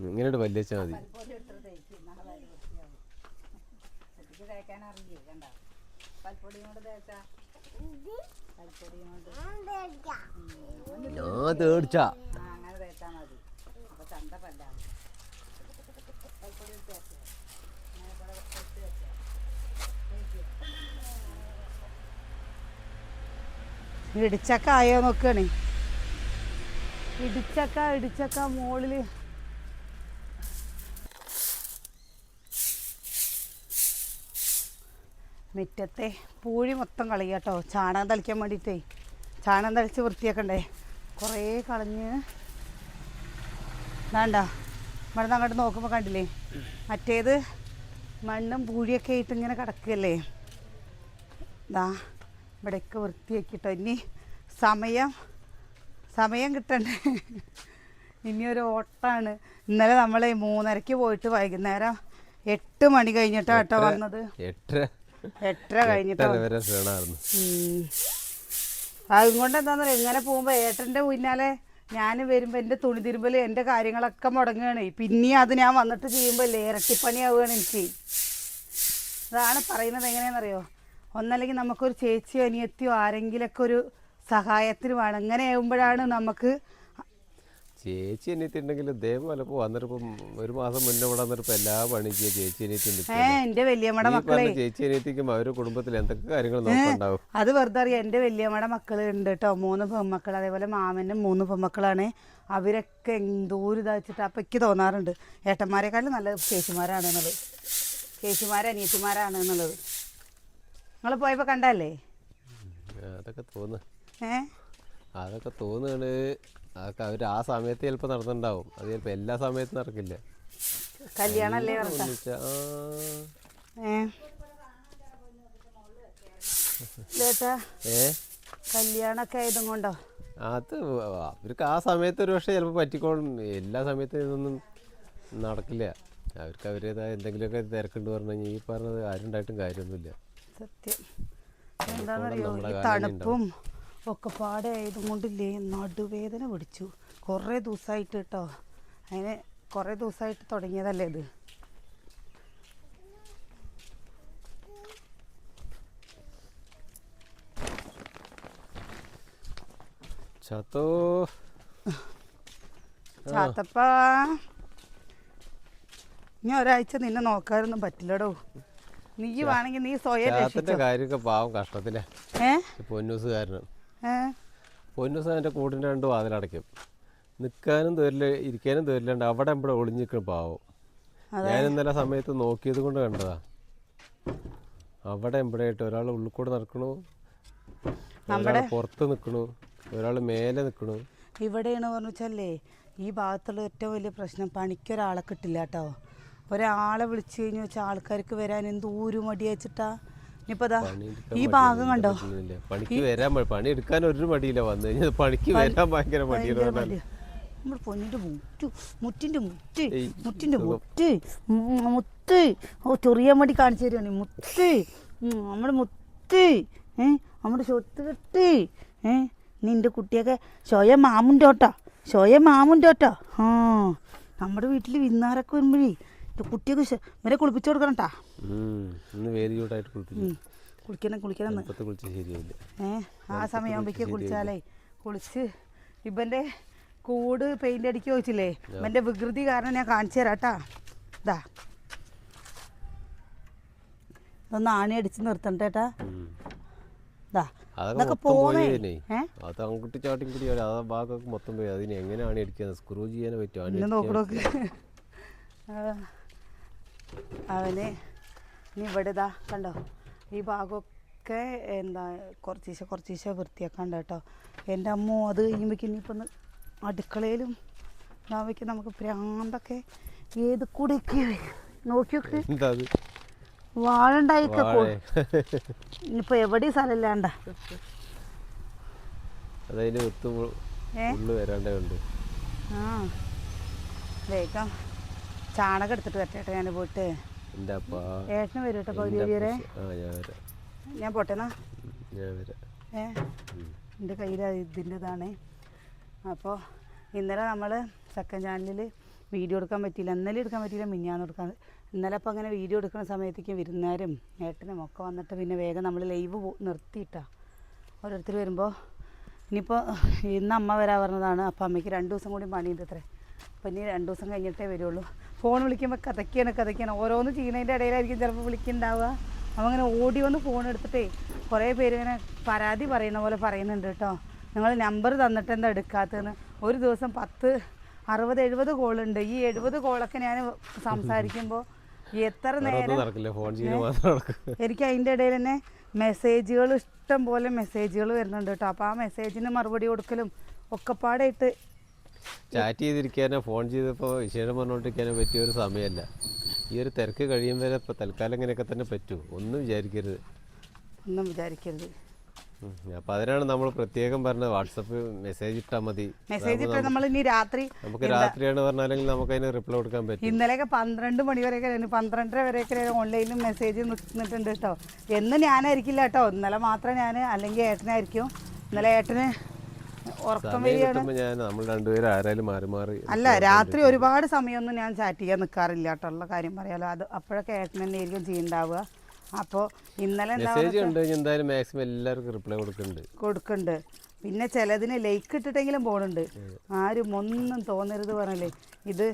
ഇങ്ങനെയുണ്ട് വലിയ വെച്ചാൽ മതി. ഞാൻ തേടിച്ചാ ഇടിച്ചക്ക ആയോ നോക്കണേ. ഇടിച്ചക്ക മോളില് മുറ്റത്തെ പൂഴി മൊത്തം കളയാട്ടോ. ചാണകം തളിക്കാൻ വേണ്ടിയിട്ടേ ചാണകം തളിച്ച് വൃത്തിയാക്കണ്ടേ. കുറേ കളഞ്ഞ് വേണ്ട ഇവിടെ നിന്ന് അങ്ങോട്ട് നോക്കുമ്പോൾ കണ്ടില്ലേ മറ്റേത് മണ്ണും പൂഴിയൊക്കെ ആയിട്ട് ഇങ്ങനെ കിടക്കുകയല്ലേ. ഇതാ ഇവിടെയൊക്കെ വൃത്തിയാക്കിട്ടോ. ഇനി സമയം കിട്ടണ്ടേ. ഇനിയൊരു ഓട്ടാണ്. ഇന്നലെ നമ്മൾ 3:30 പോയിട്ട് വൈകുന്നേരം 8 മണി കഴിഞ്ഞിട്ടാണ് കേട്ടോ വന്നത്. 8:30 കഴിഞ്ഞിട്ടോ. അതുകൊണ്ട് എന്താണെന്ന് പറയുക, ഇങ്ങനെ പോകുമ്പോൾ ഏട്ടൻ്റെ പിന്നാലെ ഞാൻ വരുമ്പോൾ എൻ്റെ തുണി തിരുമ്പൽ എൻ്റെ കാര്യങ്ങളൊക്കെ മുടങ്ങുകയാണ്. പിന്നെയും അത് ഞാൻ വന്നിട്ട് ചെയ്യുമ്പോൾ ഇരട്ടിപ്പണിയാവുകയാണ് എനിക്ക്. അതാണ് പറയുന്നത്. എങ്ങനെയാണെന്നറിയോ, ഒന്നല്ലെങ്കിൽ നമുക്കൊരു ചേച്ചിയോ അനിയത്തിയോ ആരെങ്കിലൊക്കെ ഒരു സഹായത്തിന് വേണം. ഇങ്ങനെ ആകുമ്പോഴാണ് നമുക്ക്. ചേച്ചി അനിയത്തി ഉണ്ടെങ്കിൽ ഇതേപോലെ വന്നിട്ടിപ്പം 1 മാസം മുന്നേ ഇവിടെ വന്നിട്ട് എല്ലാ പണി ചെയ്യുക ചേച്ചി അനിയത്തി. എൻ്റെ വലിയമ്മയുടെ മക്കളെ ചേച്ചി അനിയത്തിക്കും അവരുടെ കുടുംബത്തിൽ എന്തൊക്കെ കാര്യങ്ങൾ നോക്കുന്നുണ്ടാവും. അത് വെറുതെ അറിയാം. എൻ്റെ വലിയമ്മയുടെ മക്കൾ ഉണ്ട് കേട്ടോ, 3 പെൺമക്കൾ. അതേപോലെ മാമൻ്റെ 3 പെൺമക്കളാണ്. അവരൊക്കെ എന്തോരം ഇതാച്ചിട്ട് അപ്പം എനിക്ക് തോന്നാറുണ്ട് ഏട്ടന്മാരെക്കാളും നല്ല ചേച്ചിമാരാണെന്നുള്ളത്, അനിയത്തിമാരാണ് എന്നുള്ളത്. നിങ്ങൾ പോയപ്പോൾ കണ്ടല്ലേ? അതൊക്കെ തോന്നുകയാണ്. അതൊക്കെ അവർ ആ സമയത്ത് ചിലപ്പോൾ നടന്നിട്ടുണ്ടാവും. അത് ചിലപ്പോൾ എല്ലാ സമയത്തും നടക്കില്ല. കല്യാണല്ലേ കല്യാണൊക്കെ ആയതും കൊണ്ടോ അത് അവർക്ക് ആ സമയത്ത് ഒരു പക്ഷേ ചിലപ്പോൾ പറ്റിക്കോളും. എല്ലാ സമയത്തും ഇതൊന്നും നടക്കില്ല. അവർക്ക് അവരുടേതായ എന്തെങ്കിലുമൊക്കെ തിരക്കുണ്ട് പറഞ്ഞു കഴിഞ്ഞാൽ ഈ പറഞ്ഞത് ആരുണ്ടായിട്ടും കാര്യമൊന്നുമില്ല. സത്യം. എന്താണെന്നറിയോ, ഈ തണുപ്പും ഒക്കെ പാടെ ആയതും കൊണ്ടില്ലേ നടുവേദന പിടിച്ചു കുറേ ദിവസമായിട്ട് കേട്ടോ. അതിന് കുറേ ദിവസമായിട്ട് തുടങ്ങിയതല്ലേ ഇത്. ചാത്തപ്പ ഇനി ഒരാഴ്ച നിന്നെ നോക്കാനൊന്നും പറ്റില്ലടോ. നീ വേണമെങ്കിൽ നീ സ്വയം കാര്യമൊക്കെ പാവം കഷ്ടത്തിലെ പൊന്നൂസുകാരനും. പൊന്നൂസ് എൻ്റെ കൂട്ടിൻ്റെ 2 വാതിലടയ്ക്കും. നിൽക്കാനും തരില്ല, ഇരിക്കാനും തരില്ലാണ്ട് അവിടെ ഇവിടെ ഒളിഞ്ഞിരിക്കണം പാവം. ഞാൻ ഇന്നലെ സമയത്ത് നോക്കിയത് കൊണ്ട് കണ്ടതാ. അവിടെ ഇവിടെ ആയിട്ട് ഒരാൾ ഉള്ളിൽ കൂടെ നടക്കണു, ഒരാൾ പുറത്ത് നിൽക്കണു, ഒരാൾ മേലെ നിൽക്കണു. ഇവിടെയാണ് പറഞ്ഞു വെച്ചല്ലേ ഈ ഭാഗത്തുള്ള ഏറ്റവും വലിയ പ്രശ്നം, പണിക്കൊരാളെ കിട്ടില്ല കേട്ടോ. ഒരാളെ വിളിച്ചു കഴിഞ്ഞു വെച്ചാൽ ആൾക്കാർക്ക് വരാൻ എന്തോരം മടി വെച്ചിട്ടാ. ഇനിയിപ്പോ ഈ ഭാഗം കണ്ടോ, പണിക്ക് വരാൻ പണി എടുക്കാൻ ഒരു മടിയില്ല, വന്നു കഴിഞ്ഞാൽ പണിക്ക് വരാൻ ഭയങ്കര മടിയാണ്. നമ്മുടെ പൊന്നിൻ്റെ മുറ്റിൻ്റെ മുത്ത് ചൊറിയാൻ വേണ്ടി കാണിച്ചു തരുവാണ്. മുത്ത് നമ്മുടെ മുത്ത് നമ്മുടെ സ്വത്ത് കെട്ട് നിൻ്റെ കുട്ടിയൊക്കെ സ്വയം മാമുൻ്റെ ആ നമ്മുടെ വീട്ടിൽ വിരുന്നാരൊക്കെ വരുമ്പോഴേ കുട്ടിയൊക്കെ വരെ കുളിപ്പിച്ചു കൊടുക്കണം കേട്ടാ. കുളിക്കണം ആ സമയമാകുമ്പോഴേക്ക് കുളിച്ചാലേ കുളിച്ച് ഇവൻ്റെ കൂട് പെയിൻ്റ് അടിക്കുക വെച്ചില്ലേ, ഇവൻ്റെ വികൃതി കാരണം ഞാൻ കാണിച്ചു തരാം കേട്ടാ. ഇതൊന്ന് ആണി അടിച്ച് നിർത്തണ്ട ചേട്ടാ. അതൊക്കെ പോയി എങ്ങനെയാണ് അടിക്കുന്നത്, സ്ക്രൂ ചെയ്യാൻ പറ്റും നോക്കണോക്ക്. അവന് ഇനി ഇവിടെ ഇതാ കണ്ടോ ഈ ഭാഗമൊക്കെ എന്താ കുറച്ചീശ വൃത്തിയാക്കണ്ട കേട്ടോ. എൻ്റെ അമ്മ അത് കഴിയുമ്പോഴേക്കും ഇനിയിപ്പോൾ അടുക്കളയിലും ഇതാവുമ്പോ നമുക്ക് പ്രാന്തൊക്കെ ഏത് കൂടെയൊക്കെ നോക്കി നോക്ക്. എന്താ അത്? വാഴ ഉണ്ടായിക്കോ ഇനിയിപ്പോ എവിടെയും സ്ഥലമില്ലാണ്ട. അതതിന് ഒത്തു ഉള്ളു വരാണ്ടേ ഉണ്ട്. ആ വേഗം ചാണകം എടുത്തിട്ട് വരട്ടെ ഞാൻ പോയിട്ട്. ഏട്ടന് വരും കേട്ടോ പകുതി വരെ. ഞാൻ പോട്ടേന്നാ. എൻ്റെ കയ്യിൽ ഇതിൻ്റെതാണ്. അപ്പോൾ ഇന്നലെ നമ്മൾ സെക്കൻഡ് ചാനലിൽ വീഡിയോ എടുക്കാൻ പറ്റിയില്ല. ഇന്നലെ എടുക്കാൻ പറ്റിയില്ല, മിഞ്ഞാന്ന് എടുക്കാൻ. ഇന്നലെ അപ്പോൾ അങ്ങനെ വീഡിയോ എടുക്കുന്ന സമയത്തേക്ക് വിരുന്നുകാരും ഏട്ടനും ഒക്കെ വന്നിട്ട് പിന്നെ വേഗം നമ്മൾ ലൈവ് നിർത്തിയിട്ടാണ്. ഓരോരുത്തർ വരുമ്പോൾ ഇനിയിപ്പോൾ ഇന്ന് അമ്മ വരാൻ പറഞ്ഞതാണ്. അപ്പോൾ അമ്മയ്ക്ക് 2 ദിവസം കൂടി പണിയുണ്ട് അത്രേ. അപ്പോൾ ഇനി 2 ദിവസം കഴിഞ്ഞിട്ടേ വരുള്ളൂ. ഫോൺ വിളിക്കുമ്പോൾ കഥയ്ക്കാണ് ഓരോന്ന് ചെയ്യുന്നതിൻ്റെ ഇടയിലായിരിക്കും ചിലപ്പോൾ വിളിക്കുന്നുണ്ടാവുക. അപ്പോൾ അങ്ങനെ ഓടി വന്ന് ഫോൺ എടുത്തിട്ടേ കുറേ പേര് ഇങ്ങനെ പരാതി പറയുന്ന പോലെ പറയുന്നുണ്ട് കേട്ടോ. നിങ്ങൾ നമ്പർ തന്നിട്ട് എന്താ എടുക്കാത്തതെന്ന്. ഒരു ദിവസം 10, 60, 70 കോളുണ്ട്. ഈ 70 കോളൊക്കെ ഞാൻ സംസാരിക്കുമ്പോൾ എത്ര നേരം എനിക്ക് അതിൻ്റെ ഇടയിൽ തന്നെ മെസ്സേജുകൾ ഇഷ്ടം പോലെ മെസ്സേജുകൾ വരുന്നുണ്ട് കേട്ടോ. അപ്പോൾ ആ മെസ്സേജിന് മറുപടി കൊടുക്കലും ഒക്കെപ്പാടായിട്ട് ചാറ്റ് ചെയ്തിരിക്കാനോ ഫോൺ ചെയ്തപ്പോൾ വിശേഷം പറഞ്ഞുകൊണ്ടിരിക്കാനോ പറ്റിയ ഒരു സമയമല്ല. ഈ ഒരു തിരക്ക് കഴിയും വരെ ഇപ്പോൾ തൽക്കാലം ഇങ്ങനെയൊക്കെ തന്നെ പറ്റൂ. ഒന്നും വിചാരിക്കരുത്. അപ്പം അതിനാണ് നമ്മൾ പ്രത്യേകം പറഞ്ഞത് വാട്സപ്പ് മെസ്സേജ് ഇട്ടാൽ മതി. മെസ്സേജ് ഇട്ടാൽ നമ്മൾ ഇനി രാത്രി നമുക്ക് രാത്രിയാണ് പറഞ്ഞാലെങ്കിൽ നമുക്ക് അതിന് റിപ്ലൈ കൊടുക്കാൻ പറ്റും. ഇന്നലെയൊക്കെ 12 മണി വരെയൊക്കെ 12:30 വരെയൊക്കെ ഓൺലൈനിൽ മെസ്സേജ് നിന്നിട്ടുണ്ട് കേട്ടോ. എന്ന് ഞാനായിരിക്കില്ല കേട്ടോ, ഇന്നലെ മാത്രം ഞാൻ, അല്ലെങ്കിൽ ഏട്ടനായിരിക്കും. ഇന്നലെ ഏട്ടന് ഉറക്കം വരികയാണ്. നമ്മൾ രണ്ടുപേരും ആരായാലും മാറി മാറി. അല്ല, രാത്രി ഒരുപാട് സമയമൊന്നും ഞാൻ ചാറ്റ് ചെയ്യാൻ നിൽക്കാറില്ല കേട്ടോ, ഉള്ള കാര്യം പറയാലോ. അത് അപ്പോഴൊക്കെ ഏട്ടൻ തന്നെ ആയിരിക്കും ചെയ്യുന്നുണ്ടാവുക. അപ്പോൾ ഇന്നലെ എന്തായാലും മാക്സിമം എല്ലാവർക്കും റിപ്ലൈ കൊടുക്കുന്നുണ്ട്. പിന്നെ ചിലതിന് ലൈക്ക് ഇട്ടിട്ടെങ്കിലും പോകുന്നുണ്ട്. ആരും ഒന്നും തോന്നരുത് പറഞ്ഞല്ലേ. ഇത്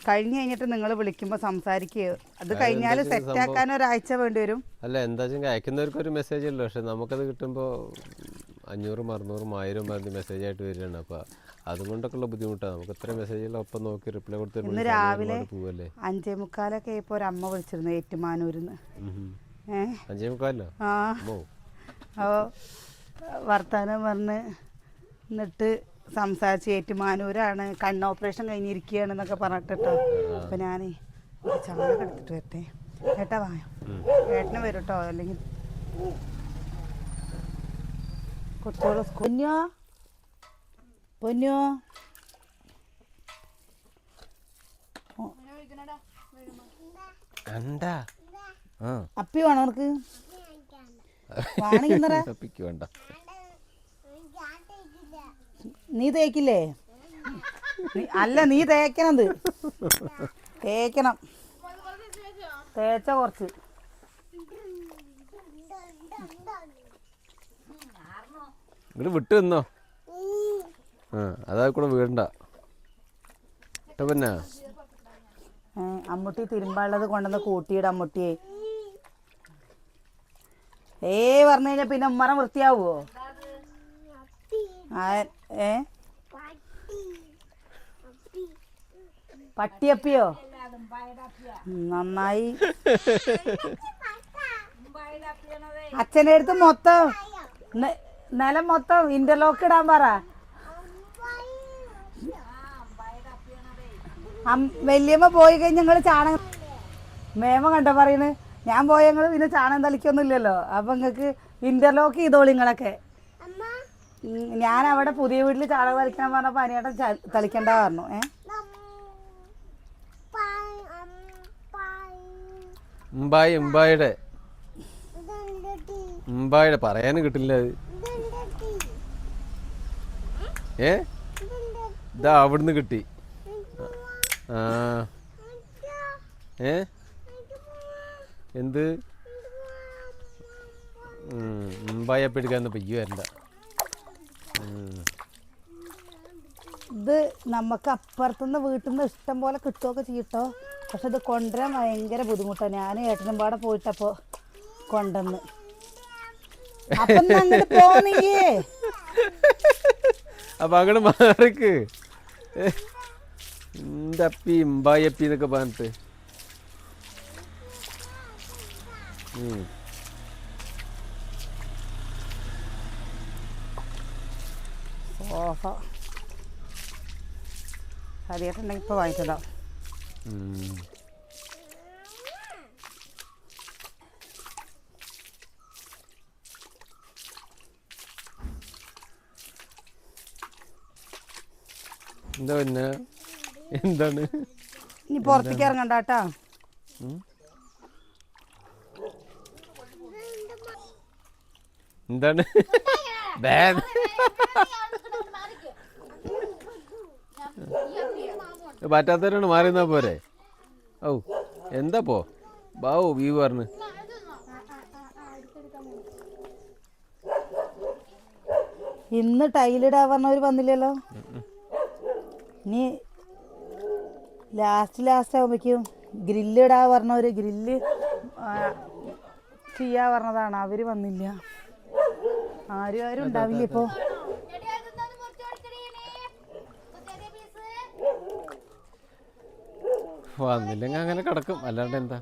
കഴിഞ്ഞ് കഴിഞ്ഞിട്ട് നിങ്ങൾ വിളിക്കുമ്പോൾ സംസാരിക്കുക. അത് കഴിഞ്ഞാൽ സെറ്റാക്കാൻ ഒരാഴ്ച വേണ്ടി വരും. അല്ല, എന്താ വെച്ചാൽ അയക്കുന്നവർക്ക് ഒരു മെസ്സേജ് ഉള്ളൂ. പക്ഷെ നമുക്കത് കിട്ടുമ്പോൾ 500, 600, 1000 മെസ്സേജ് ആയിട്ട് വരികയാണ്. അപ്പോൾ അതുകൊണ്ടൊക്കെ ഉള്ള ബുദ്ധിമുട്ടാണ്. നമുക്ക് ഇത്ര മെസ്സേജുകൾ ഒപ്പം നോക്കി റിപ്ലൈ കൊടുത്ത് ഇന്ന് രാവിലെ 5:45 ഇപ്പോൾ ഒരു അമ്മ വിളിച്ചിരുന്നു ഏറ്റുമാനൂരിന്ന്. 5:45? ആ, അപ്പോൾ വർത്താനം പറഞ്ഞ് എന്നിട്ട് സംസാരിച്ച് ഏറ്റുമാനൂരാണ്, കണ്ണ് ഓപ്പറേഷൻ കഴിഞ്ഞിരിക്കുകയാണെന്നൊക്കെ പറഞ്ഞിട്ടോ. അപ്പം ഞാൻ ചാണകം എടുത്തിട്ട് വരട്ടെ. ഏട്ടാ വായോ, ഏട്ടന് വരും കേട്ടോ. അല്ലെങ്കിൽ കുട്ടികൾ പൊന്നോ അപ്പി വേണോ അവർക്ക്? വേണ്ട. നീ തേക്കില്ലേ? അല്ല, നീ തേക്കണത് തേക്കണം. തേച്ച കുറച്ച് ഇങ്ങോട്ട് വിട്ടു നിന്നോ. അതാ കൂടെ വീടണ്ട. പിന്നെ അമ്മൂട്ടി തിരുമ്പാനുള്ളത് കൊണ്ടുവന്ന് കൂട്ടിയിട. അമ്മൂട്ടിയെ പറഞ്ഞു കഴിഞ്ഞാൽ പിന്നെ ഉമ്മറ വൃത്തിയാവുമോ? പട്ടിയപ്പിയോ? നന്നായി. അച്ഛൻ്റെ അടുത്ത് മൊത്തം നിലം മൊത്തം ഇന്റർലോക്ക് ഇടാൻ പറ. വല്യമ്മ പോയി കഴിഞ്ഞ് ഞങ്ങൾ ചാണകം മേമ കണ്ടോ പറയുന്നത്. ഞാൻ പോയ ഞങ്ങൾ പിന്നെ ചാണകം തളിക്കൊന്നും ഇല്ലല്ലോ. അപ്പം നിങ്ങൾക്ക് ഇന്റർലോക്ക് ചെയ്തോളി നിങ്ങളൊക്കെ. ഞാൻ അവിടെ പുതിയ വീട്ടിൽ ചാണകം തളിക്കണം പറഞ്ഞപ്പോൾ അനിയേട്ടൻ തളിക്കണ്ട പറഞ്ഞു. ഉമ്പായുടെ പറയാനും കിട്ടില്ല. അത് ഇതാ അവിടുന്ന് കിട്ടി. എന്ത് മുമ്പായപ്പം എടുക്കാന്ന് പെയ്യു വരണ്ട. ഇത് നമുക്ക് അപ്പുറത്തുനിന്ന് വീട്ടിൽ നിന്ന് ഇഷ്ടം പോലെ കിട്ടുകയൊക്കെ ചെയ്യട്ടോ. പക്ഷെ ഇത് കൊണ്ടുവരാൻ ഭയങ്കര ബുദ്ധിമുട്ടാണ്. ഞാൻ ഏട്ടനും പാടെ പോയിട്ടപ്പോൾ കൊണ്ടുവന്ന് അപ്പൊ അങ്ങോട്ട് മാറിക്ക്. എൻ്റെ അപ്പി ഇമ്പായപ്പി എന്നൊക്കെ പറഞ്ഞിട്ട് ആദ്യമായിട്ടുണ്ടെങ്കിൽ ഇപ്പോൾ വാങ്ങിച്ചതാ. എന്താ പിന്നെ എന്താണ് ഇനി പുറത്തേക്ക് ഇറങ്ങണ്ട കേട്ടാ. എന്താണ് പറ്റാത്തവരാണ് മാറിയെന്നാ പോരെ. ഓ എന്താ പോ ബാവു വ്യൂ പറഞ്ഞു. ഇന്ന് ടൈലിടാ പറഞ്ഞവർ വന്നില്ലല്ലോ. ഇനി ലാസ്റ്റ് ആകുമ്പോഴേക്കും ഗ്രില്ലിടാ പറഞ്ഞവർ ഗ്രില്ല് ചെയ്യാ പറഞ്ഞതാണ്. അവർ വന്നില്ല. ആരും ഉണ്ടാവില്ല ഇപ്പോൾ. വന്നില്ലെങ്കിൽ അങ്ങനെ കിടക്കും, അല്ലാണ്ട് എന്താ.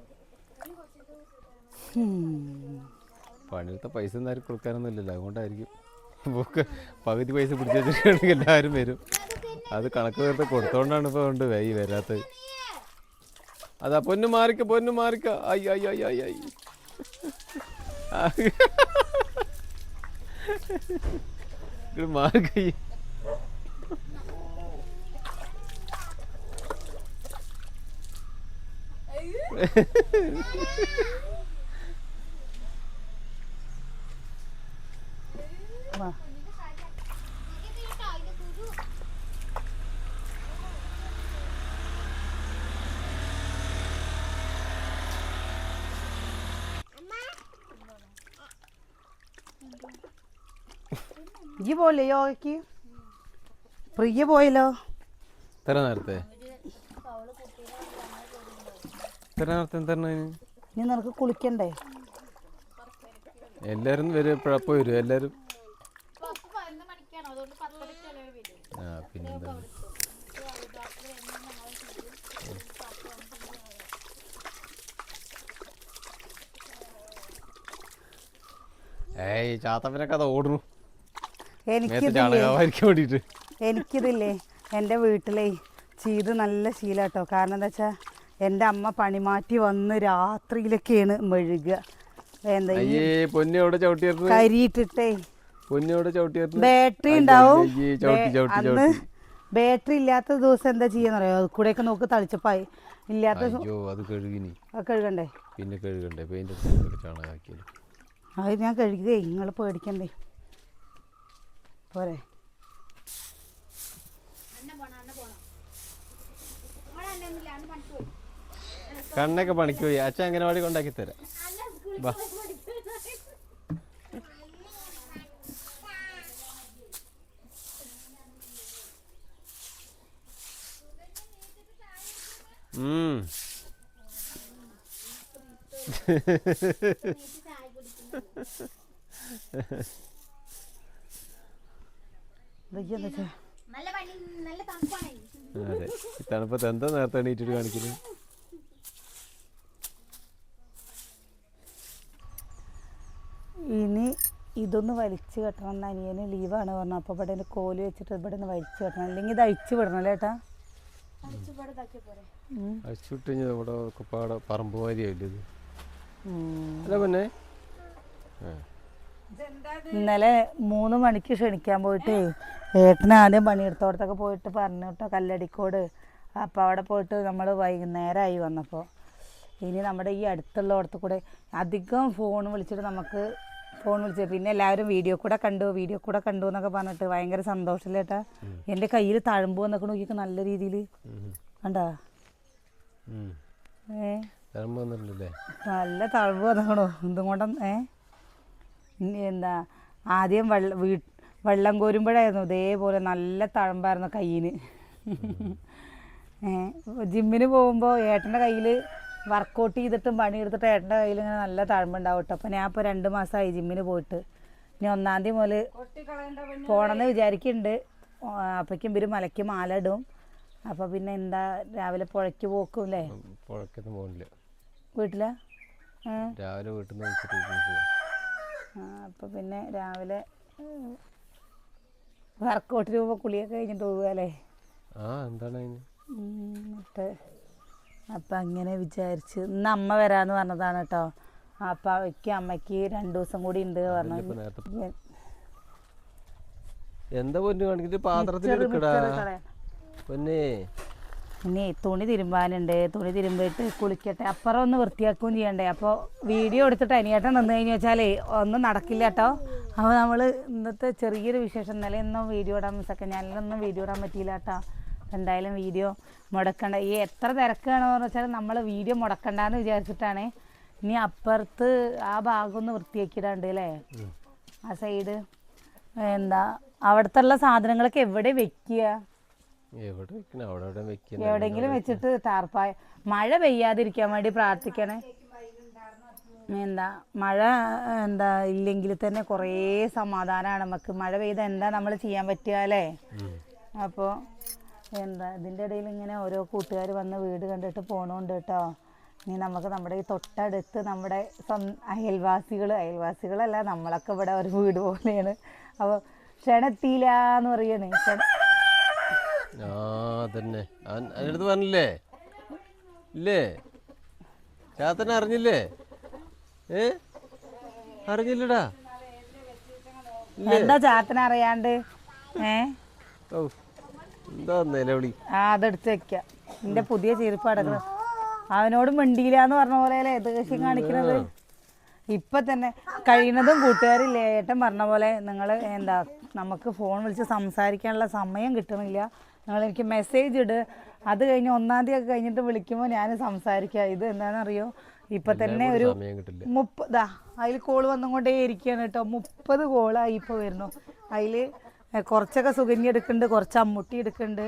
പണിയെടുത്ത പൈസ ഒന്നും ആരും കൊടുക്കാനൊന്നും ഇല്ലല്ലോ, അതുകൊണ്ടായിരിക്കും. പകുതി പൈസ പിടിച്ചു വെച്ചിട്ടുണ്ടെങ്കിൽ എല്ലാവരും വരും. അത് കണക്ക് നേരത്തെ കൊടുത്തോണ്ടാണ് ഇപ്പോൾ കൊണ്ട് വൈ വരാത്തത്. അതാ പൊന്നു മാറിക്ക അയ്യ അയ്യ അയ്യ അയ്യ ഇത് മാറിക്കയ്യ. ഇയ്യ് പോലെ യോഗയ്ക്ക് പ്രിയ പോയല്ലോ. ഇത്ര നേരത്തെ എന്താണ് ഇനി നിനക്ക് കുളിക്കണ്ടേ? എല്ലാരും വരും. എപ്പോഴപ്പോ വരും എല്ലാരും. പിന്നെന്താ ചാത്തപ്പനൊക്കെ അത് ഓടുന്നു. എനിക്കിതില്ലേ എൻ്റെ വീട്ടിലേ ചെയ്ത് നല്ല ശീലട്ടോ. കാരണം എന്താ വെച്ചാൽ എൻ്റെ അമ്മ പണിമാറ്റി വന്ന് രാത്രിയിലൊക്കെയാണ് മെഴുകുക. എന്താ കരിയിട്ടിട്ടേ ബാറ്ററി ഉണ്ടാവും. അന്ന് ബാറ്ററി ഇല്ലാത്ത ദിവസം എന്താ ചെയ്യാന്നറിയോ? അത് കൂടെയൊക്കെ നോക്ക് തളിച്ചപ്പായി ഇല്ലാത്ത കഴുകണ്ടേ. പിന്നെ കഴുകണ്ടേ അത് ഞാൻ കഴുകിയതേ, നിങ്ങൾ പേടിക്കണ്ടേ പോരെ. കണ്ണൊക്കെ പണിക്ക് പോയി. അച്ഛൻ അംഗനവാടി കൊണ്ടാക്കി തരാം. വാ അതെ, ഈ തണുപ്പത്ത് എന്താ നേരത്തെ എണീറ്റിട്ട് കാണിക്കുന്നത്? ഇനി ഇതൊന്ന് വലിച്ചു കെട്ടണം എന്ന് അനിയന് ലീവാണ് പറഞ്ഞു. അപ്പോൾ ഇവിടെ നിന്ന് കോല് വെച്ചിട്ട് ഇവിടെ നിന്ന് വലിച്ചു കെട്ടണം, അല്ലെങ്കിൽ ഇത് അഴിച്ചു വിടണം അല്ലേ ഏട്ടാ? അഴിച്ചു വിട്ട് കഴിഞ്ഞാൽ ഇവിടെ പാടെ പറമ്പ് മാതിരിയാവില്ലേ ഇത്? അല്ല പിന്നെ ഇന്നലെ 3 മണിക്ക് ക്ഷണിക്കാൻ പോയിട്ട് ഏട്ടന് ആദ്യം പണിയെടുത്തോടത്തൊക്കെ പോയിട്ട് പറഞ്ഞു കേട്ടോ, കല്ലടിക്കോട്. അപ്പോൾ അവിടെ പോയിട്ട് നമ്മൾ വൈകുന്നേരമായി വന്നപ്പോൾ. ഇനി നമ്മുടെ ഈ അടുത്തുള്ളയിടത്ത് കൂടെ അധികം ഫോൺ വിളിച്ചിട്ട് നമുക്ക് പിന്നെ എല്ലാവരും വീഡിയോ കൂടെ കണ്ടു എന്നൊക്കെ പറഞ്ഞിട്ട് ഭയങ്കര സന്തോഷമില്ല ഏട്ടാ. എൻ്റെ കയ്യിൽ തഴമ്പ് വന്നൊക്കെ നോക്കിയൊക്കെ നല്ല രീതിയിൽ കണ്ടാ. നല്ല തഴമ്പ് വന്നേക്കണോ എന്തും കൊണ്ടും. എന്താ ആദ്യം വെള്ളം കോരുമ്പോഴായിരുന്നു ഇതേപോലെ നല്ല തഴമ്പായിരുന്നു കയ്യിന്. ജിമ്മിന് പോകുമ്പോൾ ഏട്ടൻ്റെ കയ്യിൽ വർക്കൗട്ട് ചെയ്തിട്ടും പണിയെടുത്തിട്ട് ഏട്ടൻ്റെ കയ്യിൽ ഇങ്ങനെ നല്ല തഴമ്പുണ്ടാവും കേട്ടോ. അപ്പോൾ ഞാൻ ഇപ്പോൾ 2 മാസമായി ജിമ്മിന് പോയിട്ട്. ഇനി 1-ാം തീയതി മുതൽ പോകണമെന്ന് വിചാരിക്കുന്നുണ്ട്. അപ്പോഴേക്കും ഇവർ മലയ്ക്ക് മാല ഇടും. അപ്പോൾ പിന്നെ എന്താ രാവിലെ പുഴയ്ക്ക് പോക്കും അല്ലേ? വീട്ടിലാ അപ്പോൾ പിന്നെ രാവിലെ വർക്കൗട്ടിന് പോകുമ്പോൾ കുളിയൊക്കെ കഴിഞ്ഞിട്ട് പോകുക അല്ലേ? എന്താണ് എന്നിട്ട് അപ്പം അങ്ങനെ വിചാരിച്ച് ഇന്ന് അമ്മ വരാമെന്ന് പറഞ്ഞതാണ് കേട്ടോ. അപ്പം അവയ്ക്ക് അമ്മയ്ക്ക് 2 ദിവസം കൂടി ഉണ്ട് പറഞ്ഞു. എന്താ പൊന്നു കാണിച്ചിട്ട് പാത്രത്തിൽ എടുക്കടാ പൊന്നേ. ഇനി തുണി തിരുമ്പാനുണ്ട്, തുണി തിരുമ്പിയിട്ട് കുളിക്കട്ടെ, അപ്പുറം ഒന്ന് വൃത്തിയാക്കുകയും ചെയ്യണ്ടേ. അപ്പോൾ വീഡിയോ എടുത്തിട്ട് അനിയേട്ടൻ നിന്ന് കഴിഞ്ഞ് വെച്ചാലേ ഒന്നും നടക്കില്ല കേട്ടോ. അപ്പോൾ നമ്മൾ ഇന്നത്തെ ചെറിയൊരു വിശേഷം, ഇന്നലെ ഒന്നും വീഡിയോ ഇടാൻ സെക്കൻഡ് ചാനലിലൊന്നും വീഡിയോ ഇടാൻ പറ്റിയില്ല കേട്ടോ. എന്തായാലും വീഡിയോ മുടക്കണ്ട, ഈ എത്ര തിരക്കാണെന്ന് വെച്ചാൽ നമ്മൾ വീഡിയോ മുടക്കണ്ടെന്ന് വിചാരിച്ചിട്ടാണ്. ഇനി അപ്പുറത്ത് ആ ഭാഗം ഒന്ന് വൃത്തിയാക്കിയിടാണ്ട് അല്ലേ, ആ സൈഡ്. എന്താ അവിടുത്തെ ഉള്ള സാധനങ്ങളൊക്കെ എവിടെ വെക്കുക, എവിടെയെങ്കിലും വെച്ചിട്ട് ടാർപ്പായ. മഴ പെയ്യാതിരിക്കാൻ വേണ്ടി പ്രാർത്ഥിക്കണേ. എന്താ മഴ ഇല്ലെങ്കിൽ തന്നെ കുറേ സമാധാനമാണ് നമുക്ക്. മഴ പെയ്ത എന്താ നമ്മൾ ചെയ്യാൻ പറ്റുക അല്ലേ. അപ്പോൾ ഇതിൻ്റെ ഇടയിൽ ഇങ്ങനെ ഓരോ കൂട്ടുകാർ വന്ന് വീട് കണ്ടിട്ട് പോകണുണ്ട് കേട്ടോ. ഇനി നമുക്ക് നമ്മുടെ ഈ തൊട്ടടുത്ത് നമ്മുടെ അയൽവാസികളല്ല, നമ്മളൊക്കെ ഇവിടെ ഒരു വീട് പോലെയാണ്. അപ്പോൾ ക്ഷണെത്തിയില്ല എന്ന് പറയണേ. അതന്നെ അതിനടുത്ത് പറഞ്ഞില്ലേ ഇല്ലേ, ചാത്തനെ അറിഞ്ഞില്ലേ? അറിഞ്ഞില്ലടാ. എന്താ ചാത്തനെ അറിയാണ്ട്? എന്താ നിലവിളി? അതെടുത്ത് വെക്ക. എന്റെ പുതിയ ചെരുപ്പ് അടക്കണം. അവനോട് മിണ്ടിയില്ല എന്ന് പറഞ്ഞ പോലെ ദേഷ്യം കാണിക്കുന്നത്. ഇപ്പൊ തന്നെ കഴിയുന്നതും കൂട്ടുകാരില്ലേ ഏട്ടൻ പറഞ്ഞ പോലെ നിങ്ങൾ നമുക്ക് ഫോൺ വിളിച്ച് സംസാരിക്കാനുള്ള സമയം കിട്ടണില്ല. നിങ്ങൾ എനിക്ക് മെസ്സേജ് ഇട്, അത് കഴിഞ്ഞ് 1-ാം തീയതി ഒക്കെ കഴിഞ്ഞിട്ട് വിളിക്കുമ്പോൾ ഞാൻ സംസാരിക്കാം. ഇത് എന്താണെന്നറിയോ, ഇപ്പൊ തന്നെ ഒരു 30 അതിൽ കോള് വന്നുകൊണ്ടേ ഇരിക്കുകയാണ് കേട്ടോ. 30 കോളായി ഇപ്പോൾ വരുന്നു. അതിൽ കുറച്ചൊക്കെ സുഗന്യ എടുക്കുന്നുണ്ട്, കുറച്ച് അമ്മുട്ടി എടുക്കുന്നുണ്ട്.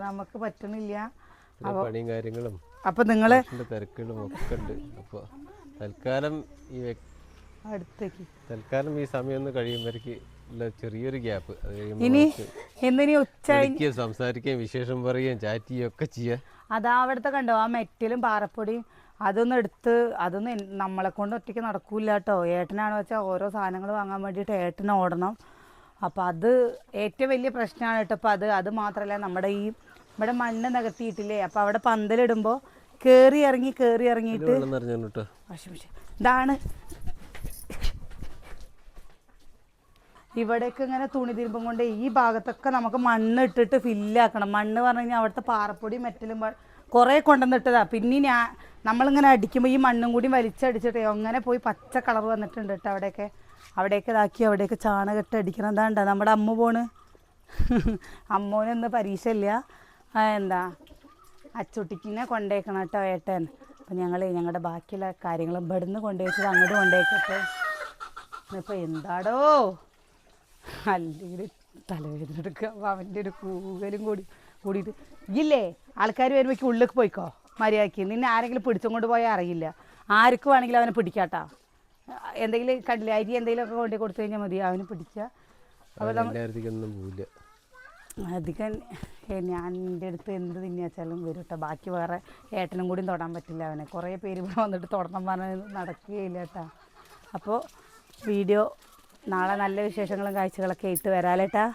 നമുക്ക് പറ്റണില്ല. അപ്പൊ നിങ്ങള് തിരക്കുകളും ഒക്കെ ഉണ്ട്. അപ്പോൾ തൽക്കാലം ഈ സമയം ഒന്ന് കഴിയുമ്പോഴേക്ക് ചെറിയൊരു ഗ്യാപ്പ്, ഇനി സംസാരിക്കുകയും വിശേഷം പറയുകയും ചാറ്റ് ചെയ്യുകയും ഒക്കെ ചെയ്യാം. അതാ അവിടുത്തെ കണ്ടോ ആ മെറ്റലും പാറപ്പൊടിയും അതൊന്നും എടുത്ത്, അതൊന്നും നമ്മളെ കൊണ്ട് ഒറ്റയ്ക്ക് നടക്കൂല കേട്ടോ. ഏട്ടനാണെന്ന് വെച്ചാൽ ഓരോ സാധനങ്ങൾ വാങ്ങാൻ വേണ്ടിയിട്ട് ഏട്ടന് ഓടണം. അപ്പം അത് ഏറ്റവും വലിയ പ്രശ്നമാണ് കേട്ടോ. അപ്പം അത് മാത്രമല്ല, നമ്മുടെ ഇവിടെ മണ്ണ് നികത്തിയിട്ടില്ലേ, അപ്പം അവിടെ പന്തലിടുമ്പോൾ കയറി ഇറങ്ങിയിട്ട് ഇതാണ് ഇവിടേക്ക് ഇങ്ങനെ തുണി തിരുമ്പം കൊണ്ട് ഈ ഭാഗത്തൊക്കെ നമുക്ക് മണ്ണ് ഇട്ടിട്ട് ഫില്ലാക്കണം. മണ്ണ് പറഞ്ഞു കഴിഞ്ഞാൽ അവിടുത്തെ പാറപ്പൊടി മെറ്റലും കുറേ കൊണ്ടുവന്നിട്ടതാ. പിന്നെ നമ്മളിങ്ങനെ അടിക്കുമ്പോൾ ഈ മണ്ണും കൂടി വലിച്ചടിച്ചിട്ട് അങ്ങനെ പോയി പച്ച കളർ വന്നിട്ടുണ്ട് കേട്ടോ. അവിടെയൊക്കെ ഇതാക്കി അവിടെയൊക്കെ ചാണകട്ട് അടിക്കണം. എന്താണ്ട നമ്മുടെ അമ്മ പോണ്. അമ്മോനൊന്ന് പരീക്ഷ ഇല്ല. അച്ചുട്ടിക്കിനെ കൊണ്ടേക്കണം കേട്ടോ ഏട്ടൻ. അപ്പം ഞങ്ങളുടെ ബാക്കിയുള്ള കാര്യങ്ങളും ഇവിടുന്ന് കൊണ്ടുവച്ചത് അങ്ങോട്ട് കൊണ്ടുവയ്ക്കട്ടെ. ഇപ്പം എന്താടോ അല്ലെങ്കിൽ തലവേദന എടുക്കുക. അവൻ്റെ ഒരു കൂകലും കൂടിയിട്ട് ഇല്ലേ, ആൾക്കാർ വരുമ്പോഴേക്ക് ഉള്ളിലേക്ക് പോയിക്കോ മര്യാദയ്ക്ക്. നിന്നെ ആരെങ്കിലും പിടിച്ചും കൊണ്ട് പോയാൽ അറിയില്ല. ആർക്കും വേണമെങ്കിലും അവനെ പിടിക്കാട്ടാ. എന്തെങ്കിലും കണ്ടില്ല അരി എന്തെങ്കിലുമൊക്കെ കൊണ്ടു കൊടുത്തു കഴിഞ്ഞാൽ മതി, അവന് പിടിക്കുക. അപ്പോൾ അധികം ഞാൻ എൻ്റെ അടുത്ത് എന്ത് തിന്നിയാച്ചാലും വരും കേട്ടോ. ബാക്കി വേറെ ഏട്ടനും കൂടി തൊടാൻ പറ്റില്ല അവനെ. കുറേ പേര് ഇവിടെ വന്നിട്ട് തൊടണം പറഞ്ഞാൽ നടക്കുകയില്ല കേട്ടോ. അപ്പോൾ വീഡിയോ നാളെ നല്ല വിശേഷങ്ങളും കാഴ്ചകളൊക്കെ ഇട്ട് വരാലേട്ടാ.